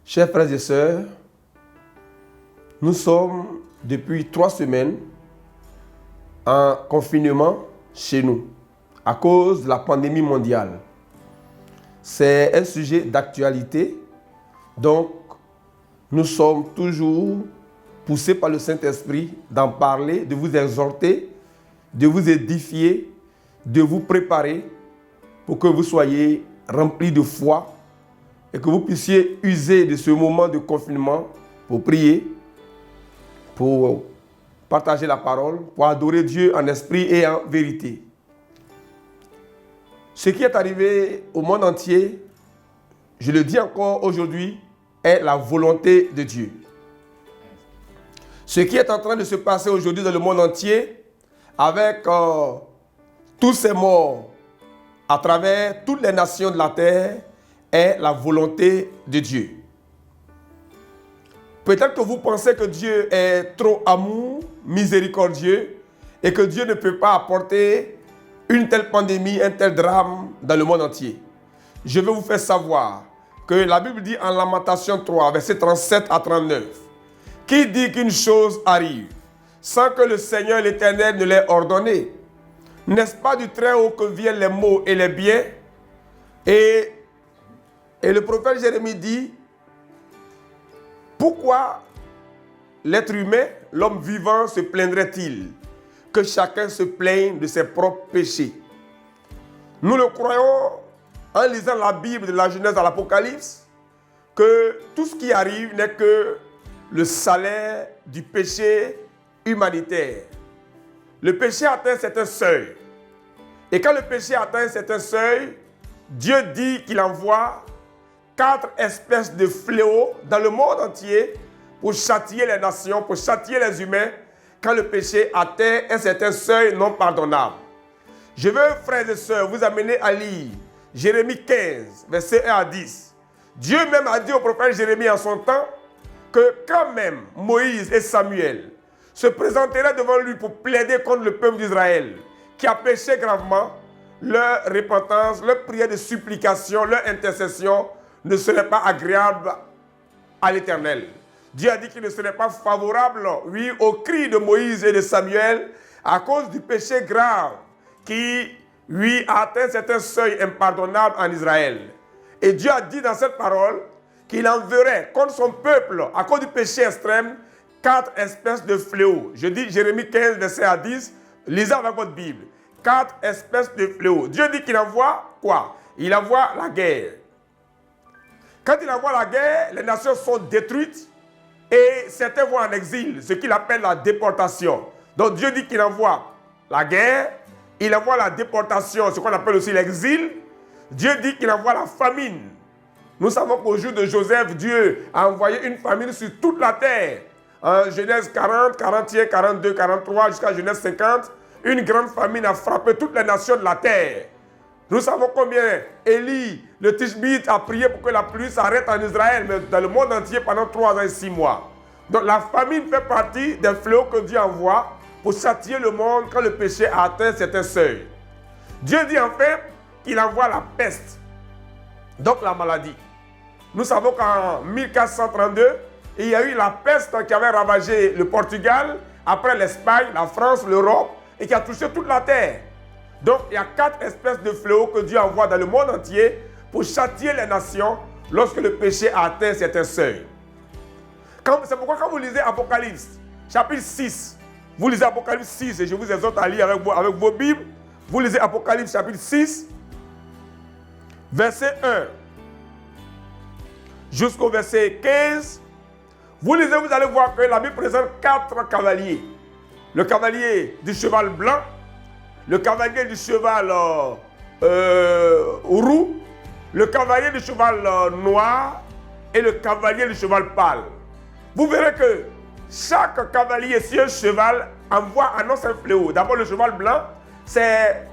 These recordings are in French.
Chers frères et sœurs, nous sommes depuis 3 semaines en confinement chez nous à cause de la pandémie mondiale. C'est un sujet d'actualité, donc nous sommes toujours poussés par le Saint-Esprit d'en parler, de vous exhorter, de vous édifier, de vous préparer pour que vous soyez remplis de foi et que vous puissiez user de ce moment de confinement pour prier, pour partager la parole, pour adorer Dieu en esprit et en vérité. Ce qui est arrivé au monde entier, je le dis encore aujourd'hui, est la volonté de Dieu. Ce qui est en train de se passer aujourd'hui dans le monde entier, avec tous ces morts à travers toutes les nations de la terre, est la volonté de Dieu. Peut-être que vous pensez que Dieu est trop amour, miséricordieux, et que Dieu ne peut pas apporter une telle pandémie, un tel drame dans le monde entier. Je vais vous faire savoir que la Bible dit en Lamentation 3, versets 37 à 39, qui dit qu'une chose arrive sans que le Seigneur l'Éternel ne l'ait ordonné. N'est-ce pas du Très-Haut que viennent les maux et les biens? Et le prophète Jérémie dit, pourquoi l'être humain, l'homme vivant, se plaindrait-il? Que chacun se plaigne de ses propres péchés. Nous le croyons en lisant la Bible de la Genèse à l'Apocalypse, que tout ce qui arrive n'est que le salaire du péché humanitaire. Le péché atteint un seuil. Et quand le péché atteint un seuil, Dieu dit qu'il envoie 4 espèces de fléaux dans le monde entier pour châtier les nations, pour châtier les humains quand le péché atteint un certain seuil non pardonnable. Je veux, frères et sœurs, vous amener à lire Jérémie 15, versets 1 à 10. Dieu même a dit au prophète Jérémie en son temps que quand même Moïse et Samuel se présenteraient devant lui pour plaider contre le peuple d'Israël qui a péché gravement, leur repentance, leur prière de supplication, leur intercession ne serait pas agréable à l'Éternel. Dieu a dit qu'il ne serait pas favorable, oui, au cri de Moïse et de Samuel à cause du péché grave qui, oui, a atteint certains seuils impardonnables en Israël. Et Dieu a dit dans cette parole qu'il enverrait contre son peuple, à cause du péché extrême, 4 espèces de fléaux. Je dis Jérémie 15, verset à 10, lisez avec votre Bible. 4 espèces de fléaux. Dieu dit qu'il envoie quoi? Il envoie la guerre. Quand il envoie la guerre, les nations sont détruites et certains vont en exil, ce qu'il appelle la déportation. Donc Dieu dit qu'il envoie la guerre, il envoie la déportation, ce qu'on appelle aussi l'exil. Dieu dit qu'il envoie la famine. Nous savons qu'au jour de Joseph, Dieu a envoyé une famine sur toute la terre. En Genèse 40, 41, 42, 43 jusqu'à Genèse 50, une grande famine a frappé toutes les nations de la terre. Nous savons combien Élie, le Tishbite, a prié pour que la pluie s'arrête en Israël, mais dans le monde entier pendant 3 ans et 6 mois. Donc la famine fait partie des fléaux que Dieu envoie pour châtier le monde quand le péché a atteint certains seuils. Dieu dit enfin qu'il envoie la peste, donc la maladie. Nous savons qu'en 1432, il y a eu la peste qui avait ravagé le Portugal, après l'Espagne, la France, l'Europe, et qui a touché toute la terre. Donc, il y a 4 espèces de fléaux que Dieu envoie dans le monde entier pour châtier les nations lorsque le péché a atteint certains seuils. C'est pourquoi quand vous lisez Apocalypse, chapitre 6, vous lisez Apocalypse 6, et je vous exhorte à lire avec vos Bibles, vous lisez Apocalypse chapitre 6, verset 1 jusqu'au verset 15, vous lisez, vous allez voir que la Bible présente 4 cavaliers. Le cavalier du cheval blanc, le cavalier du cheval roux, le cavalier du cheval noir et le cavalier du cheval pâle. Vous verrez que chaque cavalier sur un cheval annonce un fléau. D'abord, le cheval blanc, c'est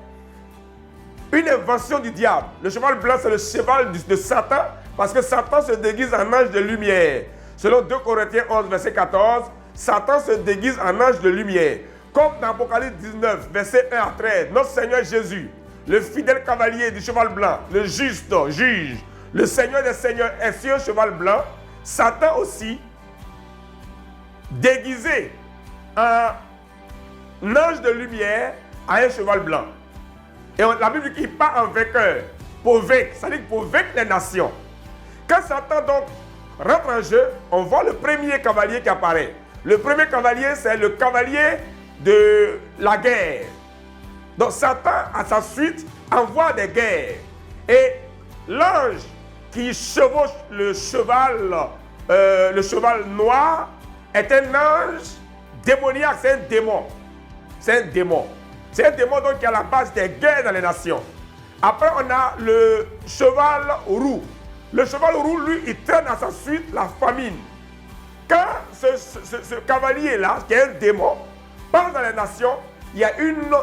une invention du diable. Le cheval blanc, c'est le cheval de Satan, parce que Satan se déguise en ange de lumière. Selon 2 Corinthiens 11, verset 14, Satan se déguise en ange de lumière. Comme dans Apocalypse 19, verset 1 à 13, notre Seigneur Jésus, le fidèle cavalier du cheval blanc, le juste juge, le Seigneur des seigneurs est sur un cheval blanc, Satan aussi, déguisé en ange de lumière, a un cheval blanc. Et la Bible dit qu'il part en vainqueur pour vaincre, c'est-à-dire pour vaincre les nations. Quand Satan donc rentre en jeu, on voit le premier cavalier qui apparaît. Le premier cavalier, c'est le cavalier de la guerre. Donc Satan, à sa suite, envoie des guerres. Et l'ange qui chevauche le cheval noir est un ange démoniaque, c'est un démon. C'est un démon. C'est un démon donc qui est à la base des guerres dans les nations. Après, on a le cheval roux. Le cheval roux, lui, il traîne à sa suite la famine. Quand ce cavalier-là, qui est un démon, passe dans les nations, il y a une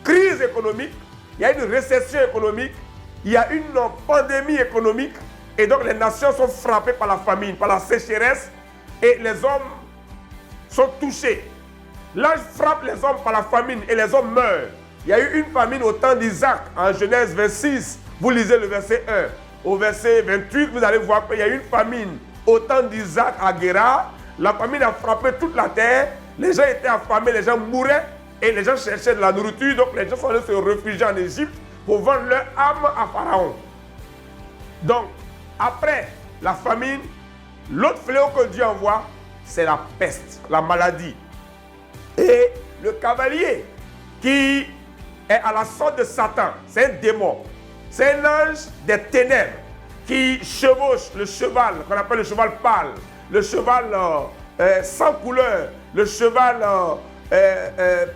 crise économique, il y a une récession économique, il y a une pandémie économique, et donc les nations sont frappées par la famine, par la sécheresse, et les hommes sont touchés. L'ange frappe les hommes par la famine et les hommes meurent. Il y a eu une famine au temps d'Isaac, en Genèse 26, vous lisez le verset 1. Au verset 28, vous allez voir qu'il y a eu une famine au temps d'Isaac à Guérar. La famine a frappé toute la terre, les gens étaient affamés, les gens mouraient, et les gens cherchaient de la nourriture, donc les gens sont allés se réfugier en Égypte pour vendre leur âme à Pharaon. Donc, après la famine, l'autre fléau que Dieu envoie, c'est la peste, la maladie. Et le cavalier qui est à la sorte de Satan, c'est un démon. C'est un ange des ténèbres qui chevauche le cheval, qu'on appelle le cheval pâle, le cheval sans couleur, le cheval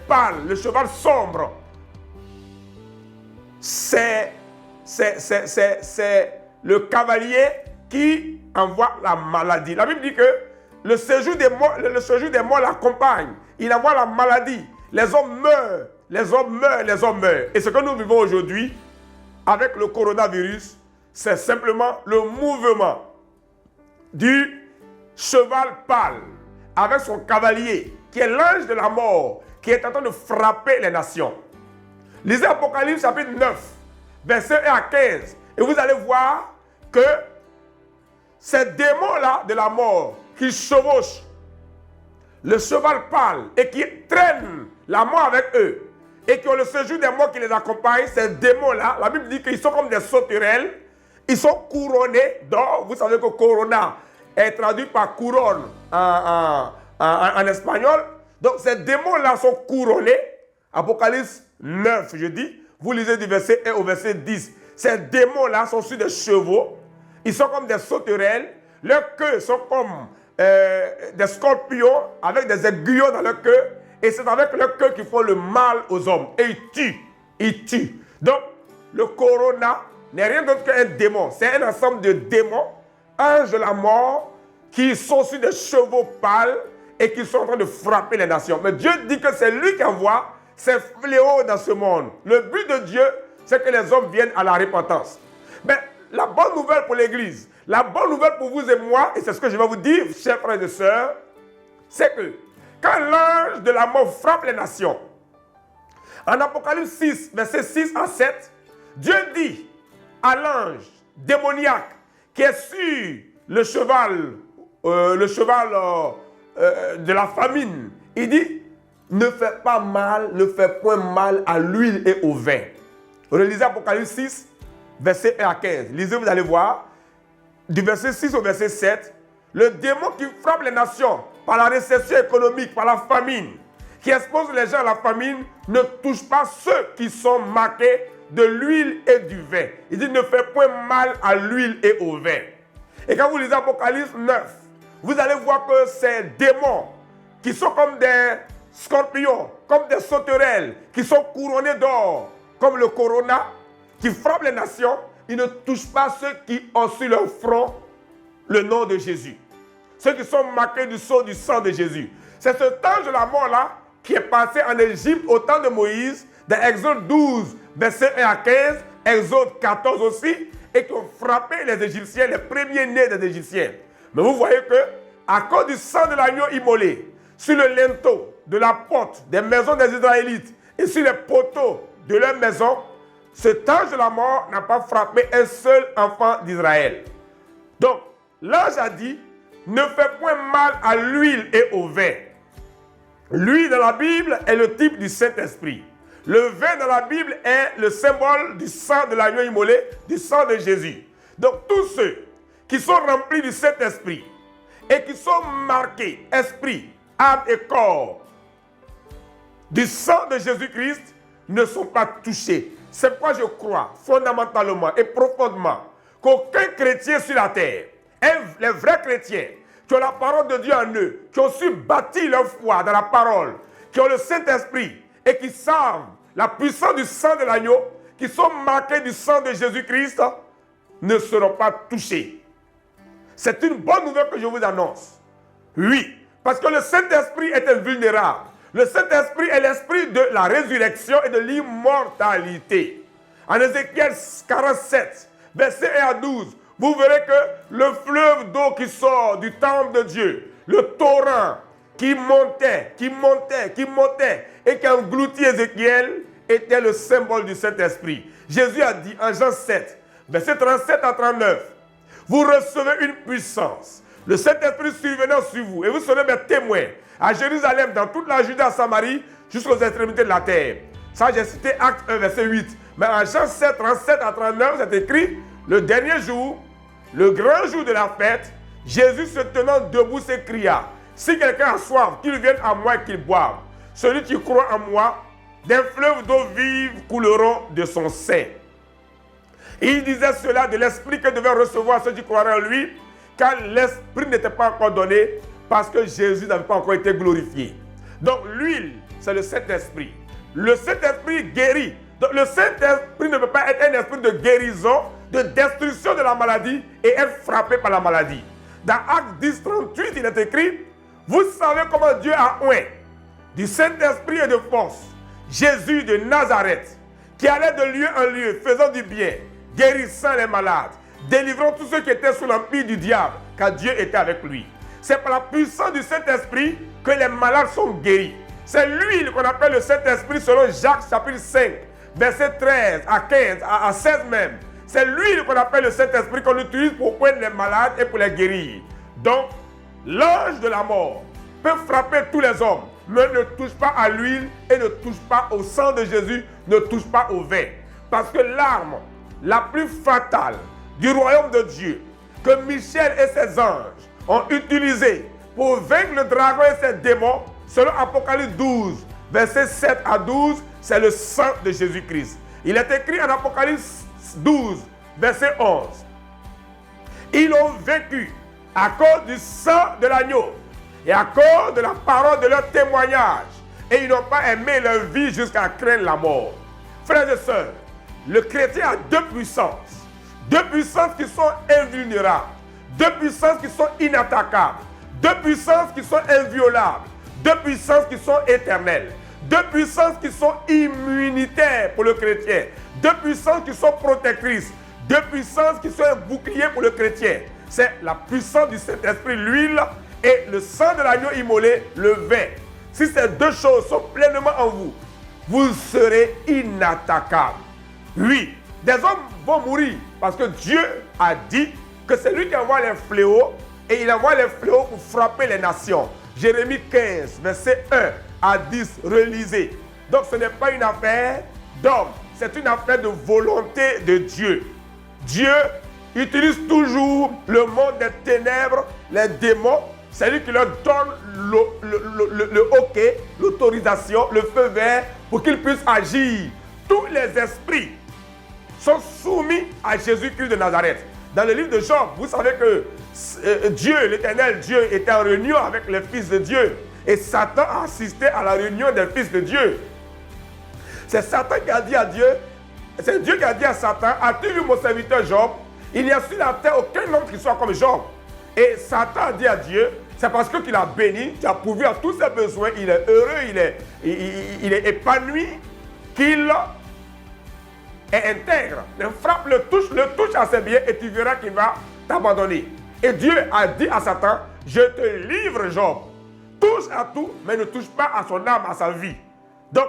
pâle, le cheval sombre. C'est le cavalier qui envoie la maladie. La Bible dit que le séjour des morts l'accompagne. Il envoie la maladie. Les hommes meurent, les hommes meurent, les hommes meurent. Et ce que nous vivons aujourd'hui, avec le coronavirus, c'est simplement le mouvement du cheval pâle avec son cavalier, qui est l'ange de la mort, qui est en train de frapper les nations. Lisez Apocalypse chapitre 9, versets 1 à 15, et vous allez voir que ces démons-là de la mort qui chevauchent le cheval pâle et qui traînent la mort avec eux, et qui ont le séjour des morts qui les accompagnent, ces démons-là, la Bible dit qu'ils sont comme des sauterelles, ils sont couronnés d'or. Vous savez que corona est traduit par couronne en espagnol. Donc ces démons-là sont couronnés. Apocalypse 9, je dis. Vous lisez du verset 1 au verset 10. Ces démons-là sont sur des chevaux. Ils sont comme des sauterelles. Leurs queues sont comme des scorpions avec des aiguillons dans leur queue. Et c'est avec leur queue qu'ils font le mal aux hommes. Et ils tuent. Ils tuent. Donc, le corona n'est rien d'autre qu'un démon. C'est un ensemble de démons, anges de la mort, qui sont sur des chevaux pâles et qui sont en train de frapper les nations. Mais Dieu dit que c'est lui qui envoie ces fléaux dans ce monde. Le but de Dieu, c'est que les hommes viennent à la repentance. Mais la bonne nouvelle pour l'Église, la bonne nouvelle pour vous et moi, et c'est ce que je vais vous dire, chers frères et sœurs, c'est que quand l'ange de la mort frappe les nations, en Apocalypse 6, versets 6 à 7, Dieu dit à l'ange démoniaque qui est sur le cheval de la famine, il dit, ne fais pas mal, ne fais point mal à l'huile et au vin. Relisez Apocalypse 6, versets 1 à 15. Lisez, vous allez voir, du verset 6 au verset 7, le démon qui frappe les nations par la récession économique, par la famine, qui expose les gens à la famine, ne touche pas ceux qui sont marqués de l'huile et du vin. Il dit, ne fais point mal à l'huile et au vin. Et quand vous lisez Apocalypse 9, vous allez voir que ces démons, qui sont comme des scorpions, comme des sauterelles, qui sont couronnés d'or, comme le corona, qui frappent les nations, ils ne touchent pas ceux qui ont sur leur front le nom de Jésus. Ceux qui sont marqués du sceau du sang de Jésus. C'est ce ange de la mort-là qui est passé en Égypte au temps de Moïse, dans Exode 12, versets 1 à 15, Exode 14 aussi, et qui ont frappé les Égyptiens, les premiers-nés des Égyptiens. Mais vous voyez que, à cause du sang de l'agneau immolé, sur le linteau de la porte des maisons des Israélites et sur les poteaux de leur maison, cet ange de la mort n'a pas frappé un seul enfant d'Israël. Donc, l'ange a dit, ne fais point mal à l'huile et au vin. L'huile dans la Bible est le type du Saint-Esprit. Le vin dans la Bible est le symbole du sang de l'agneau immolé, du sang de Jésus. Donc tous ceux qui sont remplis du Saint-Esprit et qui sont marqués, esprit, âme et corps, du sang de Jésus-Christ, ne sont pas touchés. C'est pourquoi je crois fondamentalement et profondément qu'aucun chrétien sur la terre, les vrais chrétiens, qui ont la parole de Dieu en eux, qui ont su bâtir leur foi dans la parole, qui ont le Saint-Esprit et qui savent la puissance du sang de l'agneau, qui sont marqués du sang de Jésus-Christ, ne seront pas touchés. C'est une bonne nouvelle que je vous annonce. Oui, parce que le Saint-Esprit est invulnérable. Le Saint-Esprit est l'esprit de la résurrection et de l'immortalité. En Ézéchiel 47, verset 1 à 12, vous verrez que le fleuve d'eau qui sort du temple de Dieu, le torrent qui montait et qui engloutit Ézéchiel, était le symbole du Saint-Esprit. Jésus a dit en Jean 7, verset 37 à 39, vous recevez une puissance, le Saint-Esprit survenant sur vous, et vous serez mes témoins à Jérusalem, dans toute la Judée, à Samarie, jusqu'aux extrémités de la terre. Ça, j'ai cité Acte 1, verset 8. Mais en Jean 7, 37 à 39, c'est écrit, le dernier jour, le grand jour de la fête, Jésus se tenant debout s'écria, si quelqu'un a soif, qu'il vienne à moi et qu'il boive. Celui qui croit en moi, des fleuves d'eau vive couleront de son sein. Et il disait cela de l'esprit que devaient recevoir ceux qui croiraient en lui, car l'esprit n'était pas encore donné, parce que Jésus n'avait pas encore été glorifié. Donc l'huile, c'est le Saint-Esprit. Le Saint-Esprit guérit. Donc le Saint-Esprit ne peut pas être un esprit de guérison, de destruction de la maladie et être frappé par la maladie. Dans Acte 10, 38, il est écrit, vous savez comment Dieu a oint du Saint-Esprit et de force Jésus de Nazareth, qui allait de lieu en lieu, faisant du bien, guérissant les malades, délivrant tous ceux qui étaient sous l'empire du diable, car Dieu était avec lui. C'est par la puissance du Saint-Esprit que les malades sont guéris. C'est l'huile qu'on appelle le Saint-Esprit selon Jacques chapitre 5, verset 13 à 15, à 16 même. C'est l'huile qu'on appelle le Saint-Esprit qu'on utilise pour oindre les malades et pour les guérir. Donc, l'ange de la mort peut frapper tous les hommes, mais ne touche pas à l'huile et ne touche pas au sang de Jésus, ne touche pas au vin. Parce que l'arme la plus fatale du royaume de Dieu, que Michel et ses anges ont utilisé pour vaincre le dragon et ses démons, selon Apocalypse 12, versets 7 à 12, c'est le sang de Jésus-Christ. Il est écrit en Apocalypse 12, verset 11. Ils ont vaincu à cause du sang de l'agneau et à cause de la parole de leur témoignage. Et ils n'ont pas aimé leur vie jusqu'à craindre la mort. Frères et sœurs, le chrétien a deux puissances. Deux puissances qui sont invulnérables. Deux puissances qui sont inattaquables. Deux puissances qui sont inviolables. Deux puissances qui sont éternelles. Deux puissances qui sont immunitaires pour le chrétien. Deux puissances qui sont protectrices. Deux puissances qui sont un bouclier pour le chrétien. C'est la puissance du Saint-Esprit, l'huile, et le sang de l'agneau immolé, le vin. Si ces deux choses sont pleinement en vous, vous serez inattaquables. Oui, des hommes vont mourir parce que Dieu a dit que c'est lui qui envoie les fléaux et il envoie les fléaux pour frapper les nations. Jérémie 15, verset 1 à 10, relisez. Donc ce n'est pas une affaire d'homme, c'est une affaire de volonté de Dieu. Dieu utilise toujours le monde des ténèbres, les démons, c'est lui qui leur donne le OK, l'autorisation, le feu vert pour qu'ils puissent agir. Tous les esprits sont soumis à Jésus-Christ de Nazareth. Dans le livre de Job, vous savez que Dieu, l'éternel Dieu, était en réunion avec les fils de Dieu. Et Satan a assisté à la réunion des fils de Dieu. C'est Satan qui a dit à Dieu, c'est Dieu qui a dit à Satan, as-tu vu mon serviteur Job? Il n'y a sur la terre aucun homme qui soit comme Job. Et Satan a dit à Dieu, c'est parce que tu l'as béni, tu as pourvu à tous ses besoins, il est heureux, il est épanoui, qu'il est intègre. Frappe, le touche à ses biens et tu verras qu'il va t'abandonner. Et Dieu a dit à Satan, je te livre Job. Touche à tout, mais ne touche pas à son âme, à sa vie. Donc,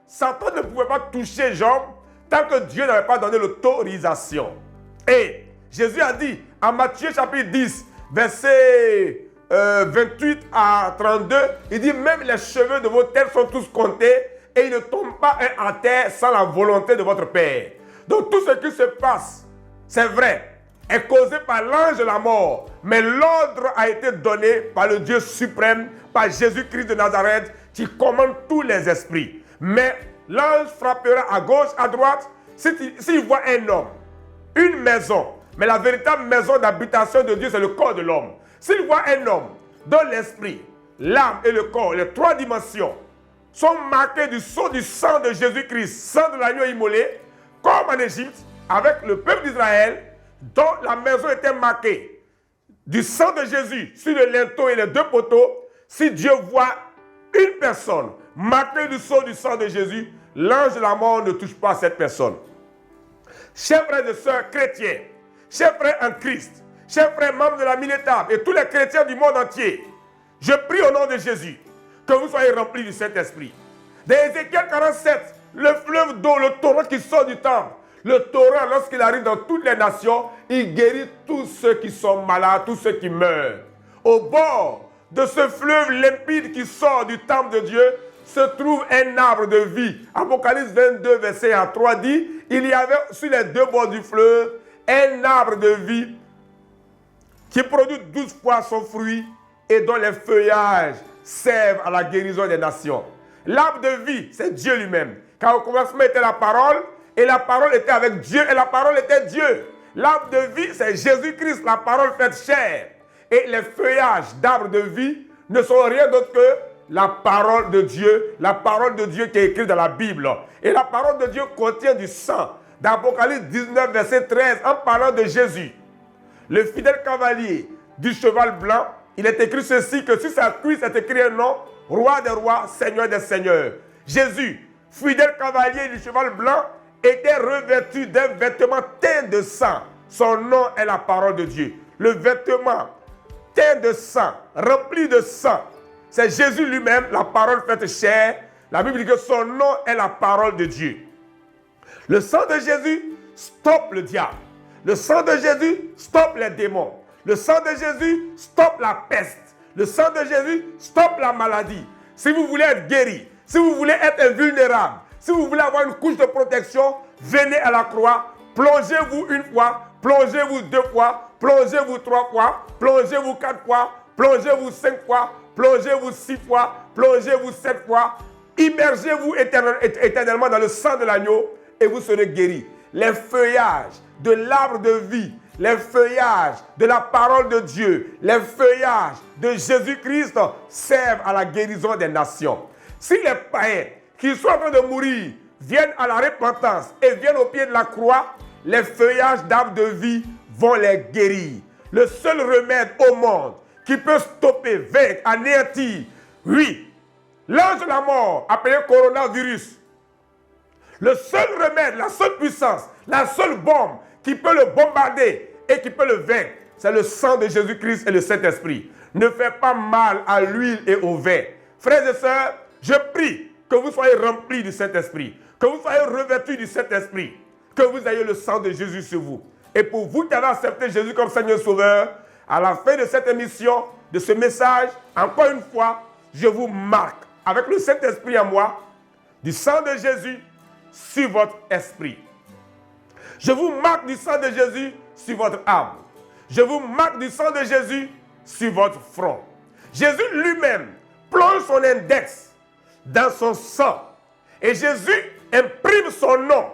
Satan ne pouvait pas toucher Job tant que Dieu n'avait pas donné l'autorisation. Et Jésus a dit, en Matthieu chapitre 10, verset 28 à 32, il dit même les cheveux de vos têtes sont tous comptés et il ne tombe pas un à terre sans la volonté de votre Père. Donc tout ce qui se passe, c'est vrai, est causé par l'ange de la mort, mais l'ordre a été donné par le Dieu suprême, par Jésus-Christ de Nazareth, qui commande tous les esprits. Mais l'ange frappera à gauche, à droite, s'il voit un homme, une maison, mais la véritable maison d'habitation de Dieu, c'est le corps de l'homme. S'il voit un homme dont l'esprit, l'âme et le corps, les trois dimensions, sont marqués du sceau du sang de Jésus-Christ, sang de l'agneau immolé, comme en Égypte, avec le peuple d'Israël, dont la maison était marquée du sang de Jésus sur le linteau et les deux poteaux. Si Dieu voit une personne marquée du sceau du sang de Jésus, l'ange de la mort ne touche pas cette personne. Chers frères et sœurs chrétiens, chers frères en Christ, chers frères membres de la mille-étape et tous les chrétiens du monde entier, je prie au nom de Jésus que vous soyez remplis du Saint-Esprit. Dans Ézéchiel 47, le fleuve d'eau, le torrent qui sort du temple, le torrent, lorsqu'il arrive dans toutes les nations, il guérit tous ceux qui sont malades, tous ceux qui meurent. Au bord de ce fleuve limpide qui sort du temple de Dieu, se trouve un arbre de vie. Apocalypse 22, verset 1 à 3 dit, il y avait sur les deux bords du fleuve un arbre de vie qui produit 12 fois son fruit et dont les feuillages servent à la guérison des nations. L'arbre de vie, c'est Dieu lui-même. Car au commencement était la parole, et la parole était avec Dieu, et la parole était Dieu. L'arbre de vie, c'est Jésus-Christ, la parole faite chair. Et les feuillages d'arbre de vie ne sont rien d'autre que la parole de Dieu qui est écrite dans la Bible. Et la parole de Dieu contient du sang. Dans Apocalypse 19, verset 13, en parlant de Jésus, le fidèle cavalier du cheval blanc, il est écrit ceci, que sur sa cuisse est écrit un nom, roi des rois, seigneur des seigneurs. Jésus, fidèle cavalier du cheval blanc, était revêtu d'un vêtement teint de sang. Son nom est la parole de Dieu. Le vêtement teint de sang, rempli de sang, c'est Jésus lui-même, la parole faite chair. La Bible dit que son nom est la parole de Dieu. Le sang de Jésus stoppe le diable. Le sang de Jésus stoppe les démons. Le sang de Jésus stoppe la peste. Le sang de Jésus stoppe la maladie. Si vous voulez être guéri, si vous voulez être invulnérable, si vous voulez avoir une couche de protection, venez à la croix, plongez-vous une fois, plongez-vous deux fois, plongez-vous trois fois, plongez-vous quatre fois, plongez-vous cinq fois, plongez-vous six fois, plongez-vous sept fois, immergez-vous éternellement dans le sang de l'agneau et vous serez guéris. Les feuillages de l'arbre de vie, les feuillages de la parole de Dieu, les feuillages de Jésus-Christ servent à la guérison des nations. Si les païens qui sont en train de mourir viennent à la repentance et viennent au pied de la croix, les feuillages d'arbre de vie vont les guérir. Le seul remède au monde qui peut stopper, vaincre, anéantir, oui, l'ange de la mort appelé coronavirus, le seul remède, la seule puissance, la seule bombe qui peut le bombarder et qui peut le vaincre, c'est le sang de Jésus-Christ et le Saint-Esprit. Ne faites pas mal à l'huile et au vin. Frères et sœurs, je prie que vous soyez remplis du Saint-Esprit, que vous soyez revêtus du Saint-Esprit, que vous ayez le sang de Jésus sur vous. Et pour vous qui avez accepté Jésus comme Seigneur Sauveur, à la fin de cette émission, de ce message, encore une fois, je vous marque avec le Saint-Esprit en moi, du sang de Jésus sur votre esprit. Je vous marque du sang de Jésus sur votre âme. Je vous marque du sang de Jésus sur votre front. Jésus lui-même plonge son index dans son sang. Et Jésus imprime son nom,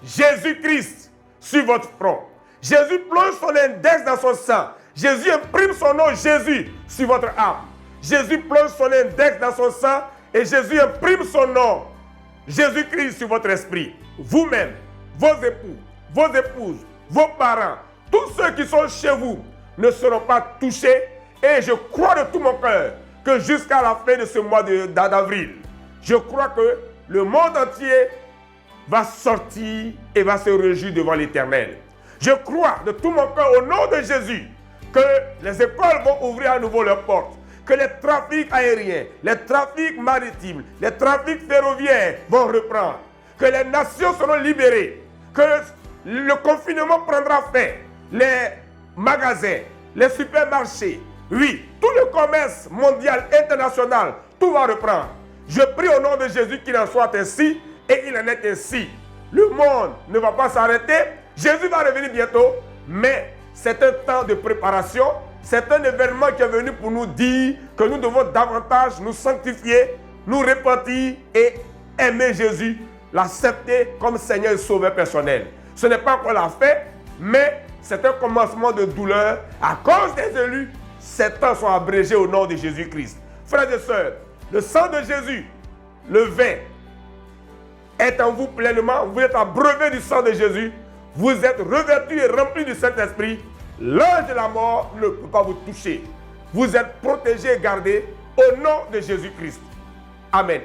Jésus-Christ, sur votre front. Jésus plonge son index dans son sang. Jésus imprime son nom, Jésus, sur votre âme. Jésus plonge son index dans son sang et Jésus imprime son nom, Jésus-Christ, sur votre esprit. Vous-même, vos époux, vos épouses, vos parents, tous ceux qui sont chez vous ne seront pas touchés. Et je crois de tout mon cœur que jusqu'à la fin de ce mois d'avril, je crois que le monde entier va sortir et va se réjouir devant l'Éternel. Je crois de tout mon cœur, au nom de Jésus, que les écoles vont ouvrir à nouveau leurs portes, que les trafics aériens, les trafics maritimes, les trafics ferroviaires vont reprendre, que les nations seront libérées, que le confinement prendra fin, les magasins, les supermarchés, oui, tout le commerce mondial, international, tout va reprendre. Je prie au nom de Jésus qu'il en soit ainsi et il en est ainsi. Le monde ne va pas s'arrêter. Jésus va revenir bientôt, mais c'est un temps de préparation. C'est un événement qui est venu pour nous dire que nous devons davantage nous sanctifier, nous repentir et aimer Jésus, l'accepter comme Seigneur et Sauveur personnel. Ce n'est pas encore la fin, mais c'est un commencement de douleur. À cause des élus, ces temps sont abrégés au nom de Jésus-Christ. Frères et sœurs, le sang de Jésus, le vin, est en vous pleinement. Vous êtes abreuvé du sang de Jésus. Vous êtes revêtus et remplis du Saint-Esprit. L'ange de la mort ne peut pas vous toucher. Vous êtes protégés et gardés au nom de Jésus-Christ. Amen.